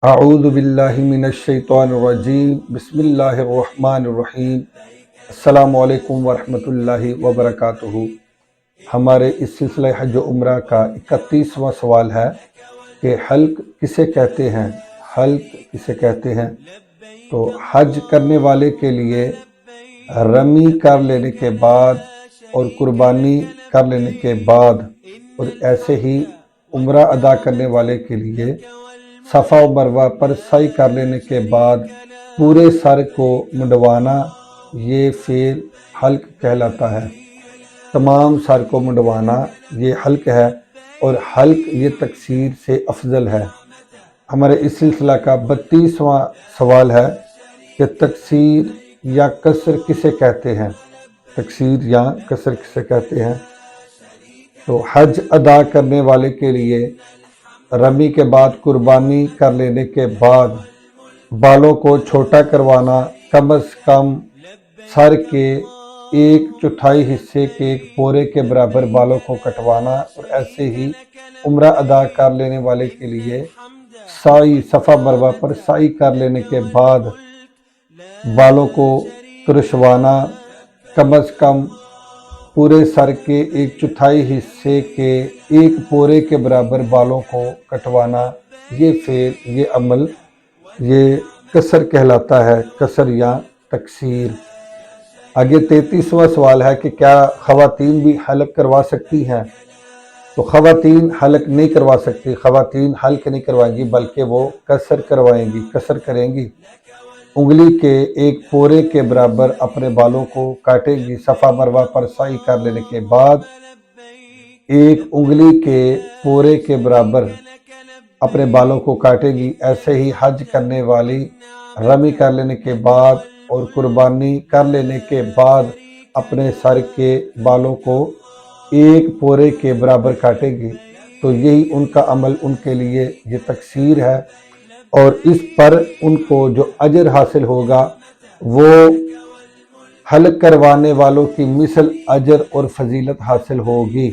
اعوذ باللہ من الشیطان الرجیم بسم اللہ الرحمن الرحیم السلام علیکم ورحمۃ اللہ وبرکاتہ۔ ہمارے اس سلسلہ حج و عمرہ کا 31واں سوال ہے کہ حلق کسے کہتے ہیں؟ حلق کسے کہتے ہیں؟ تو حج کرنے والے کے لیے رمی کر لینے کے بعد اور قربانی کر لینے کے بعد اور ایسے ہی عمرہ ادا کرنے والے کے لیے صفا و مروہ پر سعی کر لینے کے بعد پورے سر کو منڈوانا، یہ فعل حلق کہلاتا ہے۔ تمام سر کو منڈوانا یہ حلق ہے، اور حلق یہ تقصیر سے افضل ہے۔ ہمارے اس سلسلہ کا 32واں سوال ہے کہ تقصیر یا قصر کسے کہتے ہیں؟ تقصیر یا قصر کسے کہتے ہیں؟ تو حج ادا کرنے والے کے لیے رمی کے بعد قربانی کر لینے کے بعد بالوں کو چھوٹا کروانا، کم از کم سر کے 1/4 حصے کے ایک پورے کے برابر بالوں کو کٹوانا، اور ایسے ہی عمرہ ادا کر لینے والے کے لیے سعی صفا مروہ پر سعی کر لینے کے بعد بالوں کو ترشوانا، کم از کم پورے سر کے 1/4 حصے کے ایک پورے کے برابر بالوں کو کٹوانا، یہ فعل، یہ عمل، یہ قصر کہلاتا ہے، قصر یا تقصیر۔ آگے 33واں سوال ہے کہ کیا خواتین بھی حلق کروا سکتی ہیں؟ تو خواتین حلق نہیں کروا سکتی، خواتین حلق نہیں کروائیں گی بلکہ وہ قصر کروائیں گی، قصر کریں گی۔ انگلی کے ایک پورے کے برابر اپنے بالوں کو کاٹے گی، صفا مروہ پر سعی کر لینے کے بعد ایک انگلی کے پورے کے برابر اپنے بالوں کو کاٹے گی۔ ایسے ہی حج کرنے والی رمی کر لینے کے بعد اور قربانی کر لینے کے بعد اپنے سر کے بالوں کو ایک پورے کے برابر کاٹے گی، تو یہی ان کا عمل ان کے لیے یہ تقصیر ہے، اور اس پر ان کو جو اجر حاصل ہوگا وہ حلق کروانے والوں کی مثل اجر اور فضیلت حاصل ہوگی۔